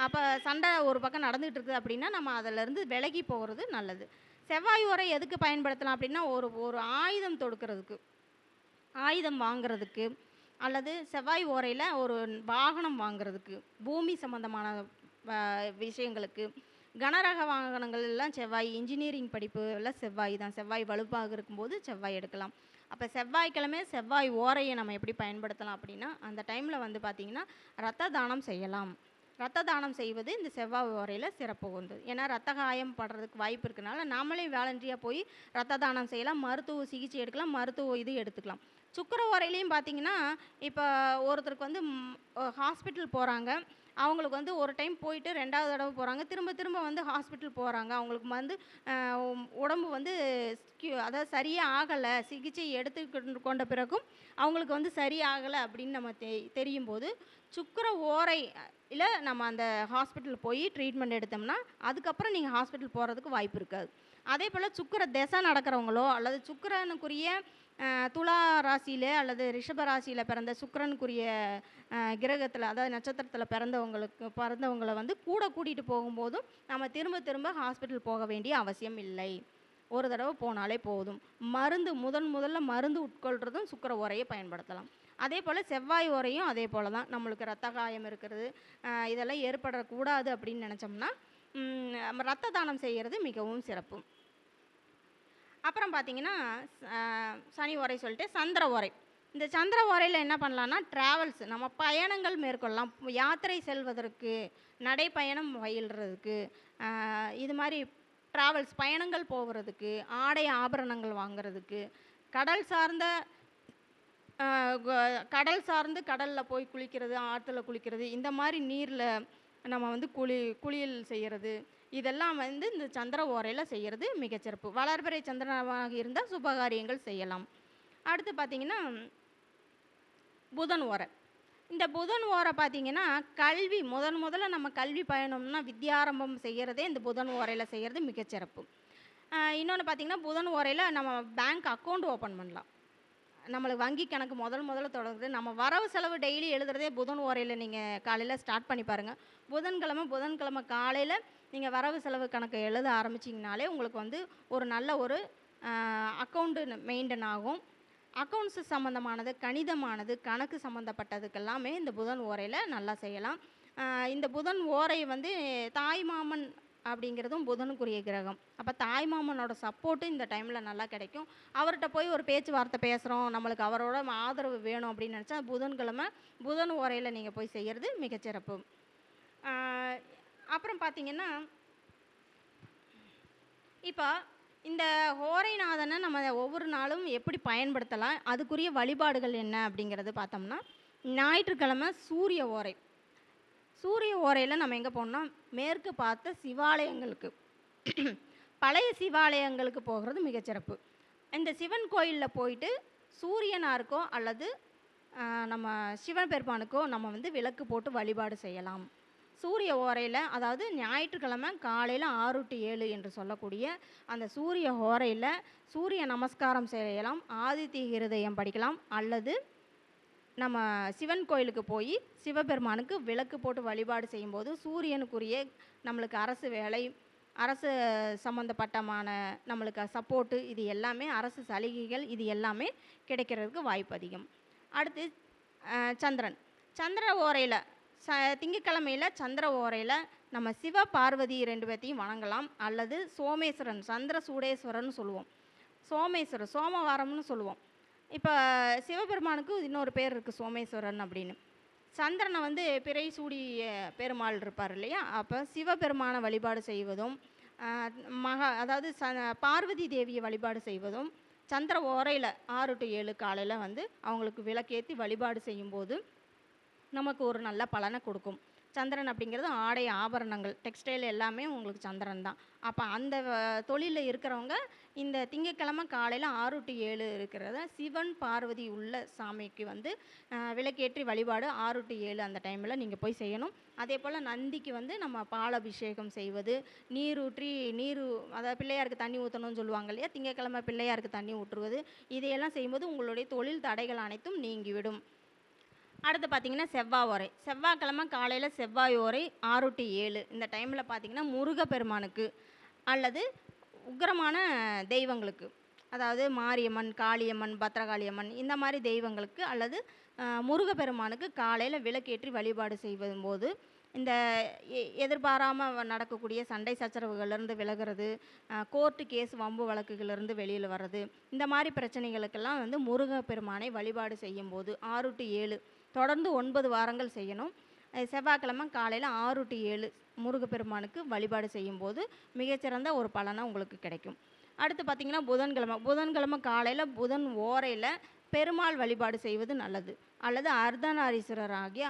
அப்போ சண்டை ஒரு பக்கம் நடந்துகிட்டு இருக்குது அப்படின்னா நம்ம அதிலேருந்து விலகி போகிறது நல்லது. செவ்வாய் ஓரை எதுக்கு பயன்படுத்தலாம் அப்படின்னா ஒரு ஆயுதம் தொடுக்கிறதுக்கு, ஆயுதம் வாங்கிறதுக்கு, அல்லது செவ்வாய் ஓரையில் ஒரு வாகனம் வாங்கிறதுக்கு, பூமி சம்மந்தமான விஷயங்களுக்கு, கனரக வாகனங்கள் எல்லாம் செவ்வாய், இன்ஜினியரிங் படிப்பு எல்லாம் செவ்வாய் தான். செவ்வாய் வலுப்பாக இருக்கும்போது செவ்வாய் எடுக்கலாம். அப்போ செவ்வாய்க்கிழமை செவ்வாய் ஓரையை நம்ம எப்படி பயன்படுத்தலாம் அப்படின்னா அந்த டைமில் வந்து பார்த்திங்கன்னா ரத்த தானம் செய்யலாம். ரத்த தானம் செய்வது இந்த செவ்வாய் ஓரையில் சிறப்பு உண்டு. ஏன்னா ரத்த காயம் படுறதுக்கு வாய்ப்பு இருக்கனால நாமளே வாலண்டியாக போய் ரத்த தானம் செய்யலாம், மருத்துவ சிகிச்சை எடுக்கலாம், மருத்துவ இது எடுத்துக்கலாம். சுக்கிர ஓரையிலையும் பார்த்திங்கன்னா இப்போ ஒருத்தருக்கு வந்து ஹாஸ்பிட்டல் போகிறாங்க, அவங்களுக்கு வந்து ஒரு டைம் போயிட்டு 2வது தடவை போகிறாங்க, திரும்ப திரும்ப வந்து ஹாஸ்பிட்டல் போகிறாங்க, அவங்களுக்கு வந்து உடம்பு வந்து அதாவது சரியாக ஆகலை, சிகிச்சை கொண்ட பிறகும் அவங்களுக்கு வந்து சரியாகலை அப்படின்னு நம்ம தெரியும் போது சுக்கிர ஓரை இல்லை நம்ம அந்த ஹாஸ்பிட்டல் போய் ட்ரீட்மெண்ட் எடுத்தோம்னா அதுக்கப்புறம் நீங்கள் ஹாஸ்பிட்டல் போகிறதுக்கு வாய்ப்பு இருக்காது. அதே போல் சுக்கிர திசை நடக்கிறவங்களோ அல்லது சுக்கிரனுக்குரிய துலா ராசியில் அல்லது ரிஷப ராசியில் பிறந்த சுக்கிரனுக்குரிய கிரகத்தில் அதாவது நட்சத்திரத்தில் பிறந்தவங்களை வந்து கூட்டிகிட்டு போகும்போதும் நம்ம திரும்ப திரும்ப ஹாஸ்பிட்டல் போக வேண்டிய அவசியம் இல்லை. ஒரு தடவை போனாலே போதும். முதல்ல மருந்து உட்கொள்கிறதும் சுக்கிர ஓரையை பயன்படுத்தலாம். அதே போல் செவ்வாய் ஓரையும் அதே போல் தான். நம்மளுக்கு ரத்த காயம் இருக்கிறது இதெல்லாம் ஏற்படக்கூடாது அப்படின்னு நினச்சோம்னா ரத்த தானம் செய்கிறது மிகவும் சிறப்பு. அப்புறம் பார்த்திங்கன்னா சனி ஓரை சொல்லிட்டு சந்திர ஓரை. இந்த சந்திர ஓரையில் என்ன பண்ணலான்னா ட்ராவல்ஸ், நம்ம பயணங்கள் மேற்கொள்ளலாம். யாத்திரை செல்வதற்கு, நடைப்பயணம் பயில்றதுக்கு, இது மாதிரி ட்ராவல்ஸ் பயணங்கள் போகிறதுக்கு, ஆடை ஆபரணங்கள் வாங்கிறதுக்கு, கடல் சார்ந்து கடலில் போய் குளிக்கிறது, ஆற்றுல குளிக்கிறது, இந்த மாதிரி நீரில் நம்ம வந்து குளியல் செய்கிறது, இதெல்லாம் வந்து இந்த சந்திர ஓரையில் செய்கிறது மிகச்சிறப்பு. வளர்பிறை சந்திரனாக இருந்தால் சுபகாரியங்கள் செய்யலாம். அடுத்து பார்த்திங்கன்னா புதன் ஓரை. இந்த புதன் ஓரை பார்த்திங்கன்னா கல்வி முதல்ல நம்ம கல்வி பயணம்னா வித்யாரம்பம் செய்கிறதே இந்த புதன் ஓரையில் செய்கிறது மிகச்சிறப்பு. இன்னொன்று பார்த்திங்கன்னா புதன் ஓரையில் நம்ம பேங்க் அக்கௌண்ட் ஓப்பன் பண்ணலாம். நம்மளுக்கு வங்கி கணக்கு முதல்ல தொடங்குது. நம்ம வரவு செலவு டெய்லி எழுதுறதே புதன் ஓரையில் நீங்கள் காலையில் ஸ்டார்ட் பண்ணி பாருங்கள். புதன்கிழமை காலையில் நீங்கள் வரவு செலவு கணக்கு எழுத ஆரம்பிச்சிங்கனாலே உங்களுக்கு வந்து ஒரு நல்ல ஒரு அக்கௌண்ட்டு மெயின்டைன் ஆகும். அக்கௌண்ட்ஸு சம்மந்தமானது, கணிதமானது, கணக்கு சம்மந்தப்பட்டதுக்கெல்லாமே இந்த புதன் ஓரையில் நல்லா செய்யலாம். இந்த புதன் ஓரை வந்து தாய்மாமன் அப்படிங்கிறதும் புதனுக்குரிய கிரகம். அப்போ தாய்மாமனோட சப்போர்ட்டு இந்த டைமில் நல்லா கிடைக்கும். அவர்கிட்ட போய் ஒரு பேச்சுவார்த்தை பேசுகிறோம், நம்மளுக்கு அவரோட ஆதரவு வேணும் அப்படின்னு நினச்சா புதன் ஓரையில் நீங்கள் போய் செய்கிறது மிகச்சிறப்பு. அப்புறம் பார்த்திங்கன்னா இப்போ இந்த ஹோரைநாதனை நம்ம ஒவ்வொரு நாளும் எப்படி பயன்படுத்தலாம், அதுக்குரிய வழிபாடுகள் என்ன அப்படிங்கிறது பார்த்தோம்னா, ஞாயிற்றுக்கிழமை சூரிய ஓரை. சூரிய ஓரையில் நம்ம எங்கே போகணும்னா, மேற்கு பார்த்த சிவாலயங்களுக்கு பழைய சிவாலயங்களுக்கு போகிறது மிகச்சிறப்பு. இந்த சிவன் கோயிலில் போயிட்டு சூரியனாருக்கோ அல்லது நம்ம சிவபெருமானுக்கோ நம்ம வந்து விளக்கு போட்டு வழிபாடு செய்யலாம். சூரிய ஓரையில், அதாவது ஞாயிற்றுக்கிழமை காலையில் 6 to 7 என்று சொல்லக்கூடிய அந்த சூரிய ஓரையில் சூரிய நமஸ்காரம் செய்யலாம், ஆதித்ய ஹிருதயம் படிக்கலாம், அல்லது நம்ம சிவன் கோயிலுக்கு போய் சிவபெருமானுக்கு விளக்கு போட்டு வழிபாடு செய்யும்போது சூரியனுக்குரிய நம்மளுக்கு அரசு வேலை, அரசு சம்மந்தப்பட்டமான நம்மளுக்கு சப்போர்ட்டு, இது எல்லாமே அரசு சலுகைகள், இது எல்லாமே கிடைக்கிறதுக்கு வாய்ப்பு அதிகம். அடுத்து சந்திரன். சந்திர ஓரையில் திங்கக்கிழமையில் சந்திர ஓரையில் நம்ம சிவ பார்வதி 2 பேர்த்தையும் வணங்கலாம், அல்லது சோமேஸ்வரன், சந்திர சூடேஸ்வரன் சொல்லுவோம், சோமேஸ்வரர் சோமவாரம்னு சொல்லுவோம். இப்போ சிவபெருமானுக்கு இன்னொரு பேர் இருக்குது சோமேஸ்வரன் அப்படின்னு. சந்திரனை வந்து பிறை சூடிய பெருமாள் இருப்பார் இல்லையா, அப்போ சிவபெருமானை வழிபாடு செய்வதும் அதாவது பார்வதி தேவியை வழிபாடு செய்வதும் சந்திர ஓரையில் 6 to 7 காலையில் வந்து அவங்களுக்கு விளக்கேற்றி வழிபாடு செய்யும்போது நமக்கு ஒரு நல்ல பலனை கொடுக்கும். சந்திரன் அப்படிங்கிறது ஆடை ஆபரணங்கள், டெக்ஸ்டைல் எல்லாமே உங்களுக்கு சந்திரன் தான். அப்போ அந்த தொழிலில் இருக்கிறவங்க இந்த திங்கக்கிழமை காலையில் 6 to 7 இருக்கிறத சிவன் பார்வதி உள்ள சாமிக்கு வந்து விளக்கேற்றி வழிபாடு 6 to 7 அந்த டைமில் நீங்கள் போய் செய்யணும். அதே போல் நந்திக்கு வந்து நம்ம பால் அபிஷேகம் செய்வது, அதாவது பிள்ளையாருக்கு தண்ணி ஊற்றணும்னு சொல்லுவாங்க இல்லையா, திங்கக்கிழமை பிள்ளையாருக்கு தண்ணி ஊற்றுவது, இதையெல்லாம் செய்யும்போது உங்களுடைய தொழில் தடைகள் அனைத்தும் நீங்கிவிடும். அடுத்து பார்த்திங்கன்னா செவ்வாய் ஓரை. செவ்வாய்க்கிழமை காலையில் செவ்வாய் ஓரை 6 to 7 இந்த டைமில் பார்த்திங்கன்னா முருகப்பெருமானுக்கு அல்லது உக்கிரமான தெய்வங்களுக்கு, அதாவது மாரியம்மன், காளியம்மன், பத்ரகாளியம்மன், இந்த மாதிரி தெய்வங்களுக்கு அல்லது முருகப்பெருமானுக்கு காலையில் விளக்கேற்றி வழிபாடு செய்வதும் போது இந்த எதிர்பாராமல் நடக்கக்கூடிய சண்டை சச்சரவுகள்லேருந்து விலகிறது, கோர்ட்டு கேஸ் வம்பு வழக்குகளிலிருந்து வெளியில் வர்றது, இந்த மாதிரி பிரச்சனைகளுக்கெல்லாம் வந்து முருகப்பெருமானை வழிபாடு செய்யும்போது 6 to 7 தொடர்ந்து 9 வாரங்கள் செய்யணும். செவ்வாய்க்கிழமை காலையில் 6 to 7 முருகப்பெருமானுக்கு வழிபாடு செய்யும்போது மிகச்சிறந்த ஒரு பலனை உங்களுக்கு கிடைக்கும். அடுத்து பார்த்திங்கன்னா புதன்கிழமை காலையில் புதன் ஓரையில் பெருமாள் வழிபாடு செய்வது நல்லது, அல்லது அர்த்தநாரீஸ்வரர் ஆகிய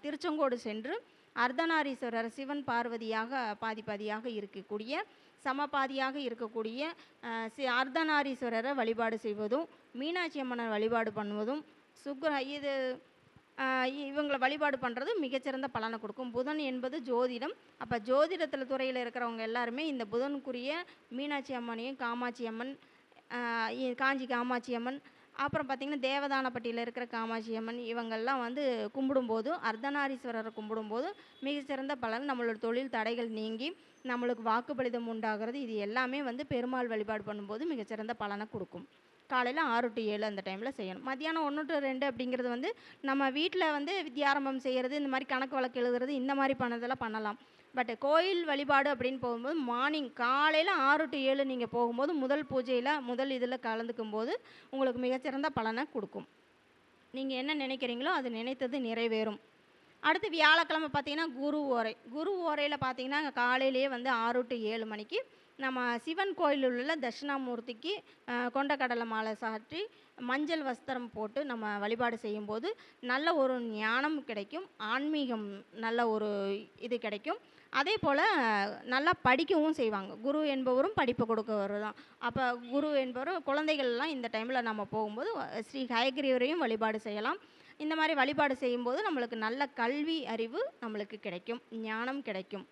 திருச்செங்கோடு சென்று அர்த்தநாரீஸ்வரர் சிவன் பார்வதியாக பாதியாக இருக்கக்கூடிய சமபாதியாக இருக்கக்கூடிய அர்த்தநாரீஸ்வரரை வழிபாடு செய்வதும், மீனாட்சி அம்மனை வழிபாடு பண்ணுவதும், இவங்களை வழிபாடு பண்ணுறது மிகச்சிறந்த பலனை கொடுக்கும். புதன் என்பது ஜோதிடம். அப்போ ஜோதிடத்தில் துறையில் இருக்கிறவங்க எல்லாருமே இந்த புதனுக்குரிய மீனாட்சி அம்மனையும், காமாட்சி அம்மன், காஞ்சி காமாட்சி அம்மன், அப்புறம் பார்த்திங்கன்னா தேவதானப்பட்டியில் இருக்கிற காமாட்சி அம்மன், இவங்கள்லாம் வந்து கும்பிடும்போது, அர்த்தநாரீஸ்வரரை கும்பிடும்போது மிகச்சிறந்த பலன், நம்மளோட தொழில் தடைகள் நீங்கி நம்மளுக்கு வாக்குப்பளிதம் உண்டாகிறது, இது எல்லாமே வந்து பெருமாள் வழிபாடு பண்ணும்போது மிகச்சிறந்த பலனை கொடுக்கும். காலையில் 6 to 7 அந்த டைமில் செய்யணும். மத்தியானம் 1 to 2 அப்படிங்கிறது வந்து நம்ம வீட்டில் வந்து வித்யாரம்பம் செய்கிறது, இந்த மாதிரி கணக்கு வழக்கு எழுதுறது, இந்த மாதிரி பண்ணதெல்லாம் பண்ணலாம். பட் கோயில் வழிபாடு அப்படின்னு போகும்போது மார்னிங் காலையில் 6 to 7 நீங்கள் போகும்போது முதல் பூஜையில் முதல் இதில் கலந்துக்கும் போது உங்களுக்கு மிகச்சிறந்த பலனை கொடுக்கும். நீங்கள் என்ன நினைக்கிறீங்களோ அது நினைத்தது நிறைவேறும். அடுத்து வியாழக்கிழமை பார்த்திங்கன்னா குரு ஓரையில் பார்த்திங்கன்னா காலையிலேயே வந்து 6 to 7 மணிக்கு நம்ம சிவன் கோயிலில் உள்ள தட்சிணாமூர்த்திக்கு கொண்டக்கடலை மாலை சாற்றி மஞ்சள் வஸ்திரம் போட்டு நம்ம வழிபாடு செய்யும்போது நல்ல ஒரு ஞானம் கிடைக்கும், ஆன்மீகம் நல்ல ஒரு இது கிடைக்கும். அதே போல் நல்லா படிக்கவும் செய்வாங்க. குரு என்பவரும் படிப்பு கொடுக்கவர் தான். அப்போ குரு என்பவர் குழந்தைகள்லாம் இந்த டைமில் நம்ம போகும்போது ஸ்ரீ ஹயக்ரீவரையும் வழிபாடு செய்யலாம். இந்த மாதிரி வழிபாடு செய்யும்போது நம்மளுக்கு நல்ல கல்வி அறிவு நம்மளுக்கு கிடைக்கும், ஞானம் கிடைக்கும்.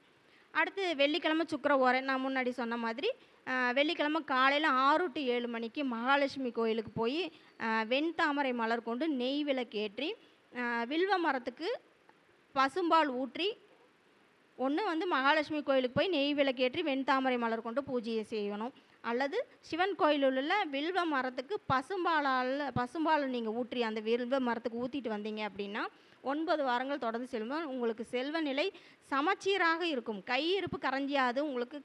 அடுத்து வெள்ளிக்கிழமை சுக்கிர ஓரை. நான் முன்னாடி சொன்ன மாதிரி வெள்ளிக்கிழமை காலையில் 6 to 7 மணிக்கு மகாலட்சுமி கோயிலுக்கு போய் வெண்தாமரை மலர் கொண்டு நெய் விளக்கேற்றி வில்வ மரத்துக்கு பசும்பால் ஊற்றி, ஒன்று வந்து மகாலட்சுமி கோயிலுக்கு போய் நெய் விளக்கேற்றி வெண்தாமரை மலர் கொண்டு பூஜையை செய்யணும், அல்லது சிவன் கோயிலில் உள்ள வில்வ மரத்துக்கு பசும்பால் நீங்கள் ஊற்றி அந்த வில்வ மரத்துக்கு ஊற்றிட்டு வந்தீங்க அப்படின்னா 9 வாரங்கள் தொடர்ந்து செல்லும்போது உங்களுக்கு செல்வ நிலை சமச்சீராக இருக்கும், கையிருப்பு கரைஞ்சியாது, உங்களுக்கு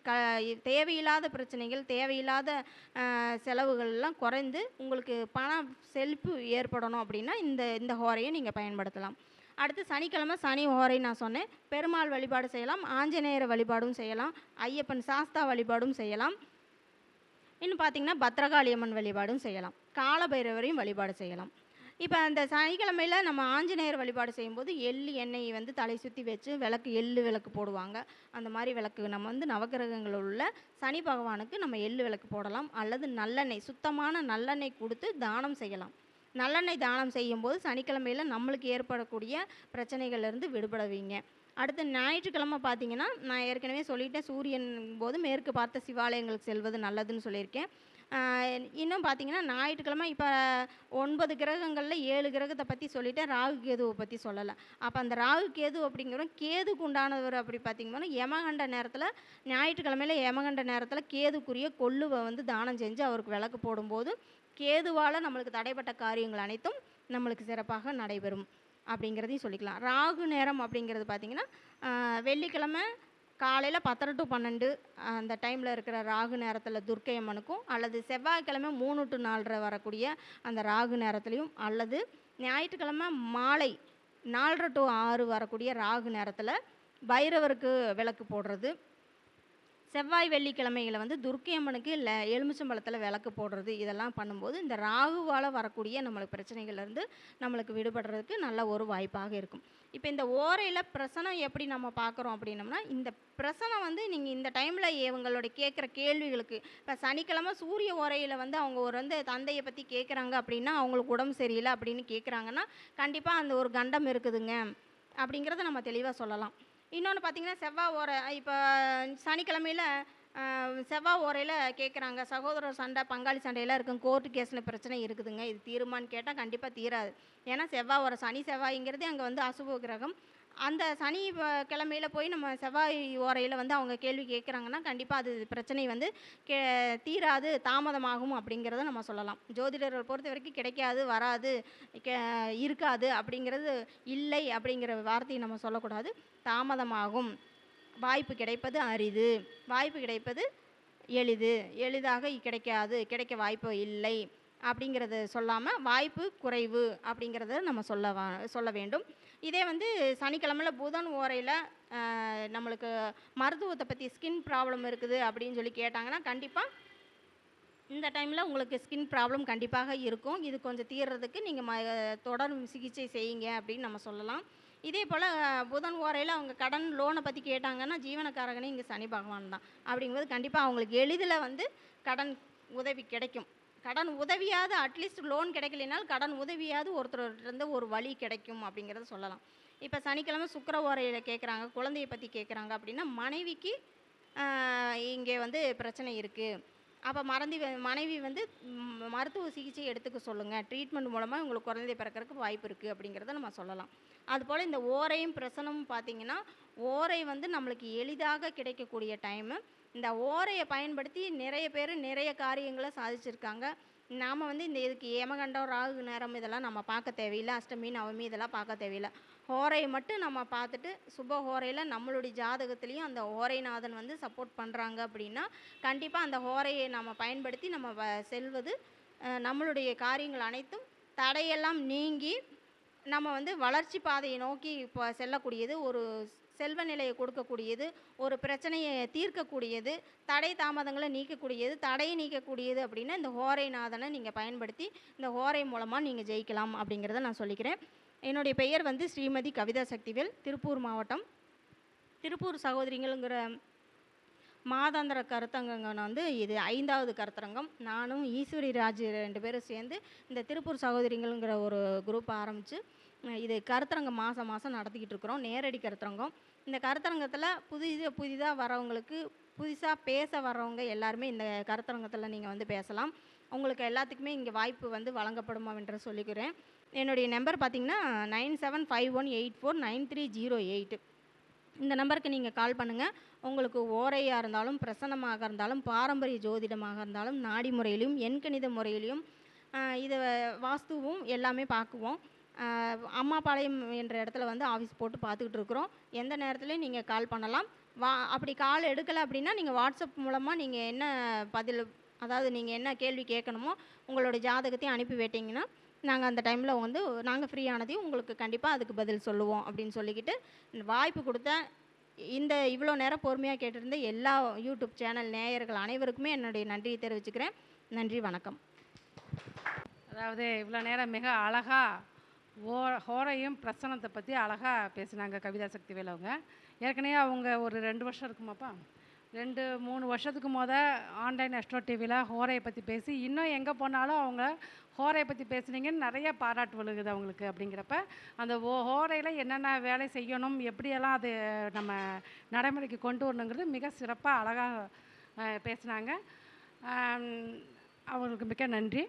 தேவையில்லாத பிரச்சனைகள், தேவையில்லாத செலவுகள்லாம் குறைந்து உங்களுக்கு பண செழிப்பு ஏற்படணும் அப்படின்னா இந்த ஹோரையை நீங்கள் பயன்படுத்தலாம். அடுத்து சனிக்கிழமை சனி ஓரை நான் சொன்னேன். பெருமாள் வழிபாடு செய்யலாம், ஆஞ்சநேயர் வழிபாடும் செய்யலாம், ஐயப்பன் சாஸ்தா வழிபாடும் செய்யலாம். இன்னும் பார்த்தீங்கன்னா பத்ரகாளி அம்மன் வழிபாடும் செய்யலாம், காலபைரவரையும் வழிபாடு செய்யலாம். இப்போ அந்த சனிக்கிழமையில் நம்ம ஆஞ்சநேயர் வழிபாடு செய்யும்போது எள்ளு எண்ணெய் வந்து தலை சுற்றி வச்சு விளக்கு, எள்ளு விளக்கு போடுவாங்க. அந்த மாதிரி விளக்கு நம்ம வந்து நவக்கிரகங்களில் உள்ள சனி பகவானுக்கு நம்ம எள்ளு விளக்கு போடலாம். அல்லது நல்லெண்ணெய், சுத்தமான நல்லெண்ணெய் கொடுத்து தானம் செய்யலாம். நல்லெண்ணெய் தானம் செய்யும்போது சனிக்கிழமையில் நம்மளுக்கு ஏற்படக்கூடிய பிரச்சனைகள்லேருந்து விடுபடுவீங்க. அடுத்து ஞாயிற்றுக்கிழமை பார்த்தீங்கன்னா, நான் ஏற்கனவே சொல்லிட்டேன், சூரியன் போது மேற்கு பார்த்த சிவாலயங்களுக்கு செல்வது நல்லதுன்னு சொல்லியிருக்கேன். இன்னும் பார்த்தீங்கன்னா ஞாயிற்றுக்கிழமை இப்போ 9 கிரகங்களில் 7 கிரகத்தை பற்றி சொல்லிட்டேன், ராகு கேதுவை பற்றி சொல்லலை. அப்போ அந்த ராகு கேது அப்படிங்கிறோம் கேதுக்கு உண்டானவர். அப்படி பார்த்திங்கன்னா யமகண்ட நேரத்தில், ஞாயிற்றுக்கிழமையில் யமகண்ட நேரத்தில் கேதுக்குரிய கொள்ளுவை வந்து தானம் செஞ்சு அவருக்கு விளக்கு போடும்போது கேதுவால் நம்மளுக்கு தடைப்பட்ட காரியங்கள் அனைத்தும் நம்மளுக்கு சிறப்பாக நடைபெறும் அப்படிங்கிறதையும் சொல்லிக்கலாம். ராகு நேரம் அப்படிங்கிறது பார்த்திங்கன்னா வெள்ளிக்கிழமை காலையில் 10 to 12 அந்த டைமில் இருக்கிற ராகு நேரத்தில் துர்க்கை அம்மனுக்கும், அல்லது செவ்வாய்க்கிழமை 3 to 4:30 வரக்கூடிய அந்த ராகு நேரத்துலையும், அல்லது ஞாயிற்றுக்கிழமை மாலை 4:30 to 6 வரக்கூடிய ராகு நேரத்தில் பைரவருக்கு விளக்கு போடுறது, செவ்வாய் வெள்ளிக்கிழமைகளை வந்து துர்க்கை அம்மனுக்கு எலுமிச்சம்பழத்தில் விளக்கு போடுறது, இதெல்லாம் பண்ணும்போது இந்த ராகுவால் வரக்கூடிய நம்மளுக்கு பிரச்சனைகள்லேருந்து நம்மளுக்கு விடுபடுறதுக்கு நல்ல ஒரு வாய்ப்பாக இருக்கும். இப்போ இந்த ஓரையில் பிரசனம் எப்படி நம்ம பார்க்குறோம் அப்படின்னம்னா, இந்த பிரசனம் வந்து நீங்கள் இந்த டைமில் இவங்களுடைய கேட்குற கேள்விகளுக்கு, இப்போ சனிக்கிழமை சூரிய ஓரையில் வந்து அவங்க ஒரு வந்து தந்தையை பற்றி கேட்குறாங்க அப்படின்னா, அவங்களுக்கு உடம்பு சரியில்லை அப்படின்னு கேட்குறாங்கன்னா கண்டிப்பாக அந்த ஒரு கண்டம் இருக்குதுங்க அப்படிங்கிறத நம்ம தெளிவாக சொல்லலாம். இன்னொன்று பார்த்திங்கன்னா செவ்வாய் ஓரை, இப்போ சனிக்கிழமையில் செவ்வாய் ஓரையில் கேட்குறாங்க, சகோதரர் சண்டை, பங்காளி சண்டையெல்லாம் இருக்கும், கோர்ட்டு கேஸில் பிரச்சனை இருக்குதுங்க, இது தீருமான்னு கேட்டால் கண்டிப்பாக தீராது. ஏன்னா செவ்வாய் ஓரை, சனி செவ்வாய்ங்கிறது அங்கே வந்து அசுப கிரகம். அந்த சனி கிழமையில் போய் நம்ம செவ்வாய் ஓரையில் வந்து அவங்க கேள்வி கேட்குறாங்கன்னா கண்டிப்பாக அது பிரச்சனை வந்து தீராது, தாமதமாகும் அப்படிங்கிறத நம்ம சொல்லலாம். ஜோதிடர்கள் பொறுத்த வரைக்கும் கிடைக்காது, வராது, இருக்காது அப்படிங்கிறது இல்லை அப்படிங்கிற வார்த்தையை நம்ம சொல்லக்கூடாது. தாமதமாகும், வாய்ப்பு கிடைப்பது அரிது, வாய்ப்பு கிடைப்பது எளிது, எளிதாக கிடைக்காது, கிடைக்க வாய்ப்பு இல்லை அப்படிங்கிறத சொல்லாமல் வாய்ப்பு குறைவு அப்படிங்கிறத நம்ம சொல்ல வேண்டும். இதே வந்து சனிக்கிழமையில் புதன் ஓரையில் நம்மளுக்கு மருத்துவத்தை பற்றி ஸ்கின் ப்ராப்ளம் இருக்குது அப்படின்னு சொல்லி கேட்டாங்கன்னா கண்டிப்பாக இந்த டைமில் உங்களுக்கு ஸ்கின் ப்ராப்ளம் கண்டிப்பாக இருக்கும். இது கொஞ்சம் தீர்றதுக்கு நீங்கள் தொடர் சிகிச்சை செய்யுங்க அப்படின்னு நம்ம சொல்லலாம். இதே போல் புதன் ஓரையில் அவங்க கடன் லோனை பற்றி கேட்டாங்கன்னா ஜீவனக்காரகனே இங்கே சனி பகவான் தான். அப்படிங்கும்போது கண்டிப்பாக அவங்களுக்கு எளிதில் வந்து கடன் உதவி கிடைக்கும். கடன் உதவியாவது அட்லீஸ்ட் லோன் கிடைக்கலைனாலும் கடன் உதவியாவது ஒருத்தர்கிட்ட ஒரு வழி கிடைக்கும் அப்படிங்கிறத சொல்லலாம். இப்போ சனிக்கிழமை சுக்கிர ஓரையில் கேட்குறாங்க, குழந்தையை பற்றி கேட்குறாங்க அப்படின்னா மனைவிக்கு இங்கே வந்து பிரச்சனை இருக்குது, அப்போ மனைவி வந்து மருத்துவ சிகிச்சை எடுத்துக்க சொல்லுங்கள், ட்ரீட்மெண்ட் மூலமாக உங்களுக்கு குழந்தை பிறக்கிறதுக்கு வாய்ப்பு இருக்குது அப்படிங்கிறத நம்ம சொல்லலாம். அதுபோல் இந்த ஓரையும் பிரசனமும் பார்த்திங்கன்னா, ஓரை வந்து நம்மளுக்கு எளிதாக கிடைக்கக்கூடிய டைமு. இந்த ஓரையை பயன்படுத்தி நிறைய பேர் நிறைய காரியங்களை சாதிச்சிருக்காங்க. நாம் வந்து இந்த இதுக்கு ஏமகண்டம், ராகு நேரம் இதெல்லாம் நம்ம பார்க்க தேவையில்லை, அஷ்டமி நவமி இதெல்லாம் பார்க்க தேவையில்லை. ஹோரையை மட்டும் நம்ம பார்த்துட்டு சுப ஹோரையில் நம்மளுடைய ஜாதகத்துலேயும் அந்த ஓரைநாதன் வந்து சப்போர்ட் பண்ணுறாங்க அப்படின்னா கண்டிப்பாக அந்த ஹோரையை நம்ம பயன்படுத்தி நம்ம செல்வது நம்மளுடைய காரியங்கள் அனைத்தும் தடையெல்லாம் நீங்கி நம்ம வந்து வளர்ச்சி பாதையை நோக்கி இப்போ செல்லக்கூடியது, ஒரு செல்வ நிலையை கொடுக்கக்கூடியது, ஒரு பிரச்சனையை தீர்க்கக்கூடியது, தடை தாமதங்களை நீக்கக்கூடியது, தடையை நீக்கக்கூடியது அப்படின்னா இந்த ஹோரைநாதனை நீங்கள் பயன்படுத்தி இந்த ஹோரை மூலமாக நீங்கள் ஜெயிக்கலாம் அப்படிங்கிறத நான் சொல்லிக்கிறேன். என்னுடைய பெயர் வந்து ஸ்ரீமதி கவிதா சக்திவேல், திருப்பூர் மாவட்டம். திருப்பூர் சகோதரிகளுங்கிற மாதாந்திர கருத்தரங்கம் வந்து இது 5வது கருத்தரங்கம். நானும் ஈஸ்வரி ராஜ் 2 பேரும் சேர்ந்து இந்த திருப்பூர் சகோதரிகளுங்கிற ஒரு குரூப் ஆரம்பித்து இது கருத்தரங்கம் மாதம் மாதம் நடத்திக்கிட்டு இருக்கிறோம், நேரடி கருத்தரங்கம். இந்த கருத்தரங்கத்தில் புதிதாக வரவங்களுக்கு, புதுசாக பேச வர்றவங்க எல்லாருமே இந்த கருத்தரங்கத்தில் நீங்கள் வந்து பேசலாம். உங்களுக்கு எல்லாத்துக்குமே இங்கே வாய்ப்பு வந்து வழங்கப்படுமா என்று சொல்லிக்கிறேன். என்னுடைய நம்பர் பார்த்திங்கன்னா 9751849308. இந்த நம்பருக்கு நீங்கள் கால் பண்ணுங்கள். உங்களுக்கு ஓரையாக இருந்தாலும், பிரசனமாக இருந்தாலும், பாரம்பரிய ஜோதிடமாக இருந்தாலும், நாடி முறையிலையும் எண்கணித முறையிலையும் இதை வாஸ்துவும் எல்லாமே பார்க்குவோம். அம்மாபாளையம் என்ற இடத்துல வந்து ஆஃபீஸ் போட்டு பார்த்துக்கிட்டு இருக்கிறோம். எந்த நேரத்துலையும் நீங்கள் கால் பண்ணலாம். அப்படி கால் எடுக்கலை அப்படின்னா நீங்கள் வாட்ஸ்அப் மூலமாக நீங்கள் என்ன பதில், அதாவது நீங்கள் என்ன கேள்வி கேட்கணுமோ உங்களுடைய ஜாதகத்தையும் அனுப்பி விட்டிங்கன்னா நாங்கள் அந்த டைமில் வந்து நாங்கள் ஃப்ரீயானதையும் உங்களுக்கு கண்டிப்பாக அதுக்கு பதில் சொல்லுவோம் அப்படின்னு சொல்லிக்கிட்டு வாய்ப்பு கொடுத்த இந்த இவ்வளோ நேரம் பொறுமையாக கேட்டிருந்த எல்லா யூடியூப் சேனல் நேயர்கள் அனைவருக்குமே என்னுடைய நன்றியை தெரிவிச்சுக்கிறேன். நன்றி, வணக்கம். அதாவது இவ்வளோ நேரம் மிக அழகாக ஹோரையும் பிரசனத்தை பற்றி அழகாக பேசினாங்க கவிதா சக்திவேல் அவங்க. ஏற்கனவே அவங்க ஒரு 2 வருஷம் இருக்குமாப்பா, 2-3 வருஷத்துக்கு ஆன்லைன் அஸ்ட்ரோ டிவியில் ஹோரையை பற்றி பேசி, இன்னும் எங்கே போனாலும் அவங்க ஹோரையை பற்றி பேசுனீங்கன்னு நிறைய பாராட்டு விழுகுது அவங்களுக்கு. அப்படிங்கிறப்ப அந்த ஹோரையில் என்னென்ன வேலை செய்யணும், எப்படியெல்லாம் அது நம்ம நடைமுறைக்கு கொண்டு வரணுங்கிறது மிக சிறப்பாக அழகாக பேசினாங்க. அவங்களுக்கு மிக்க நன்றி.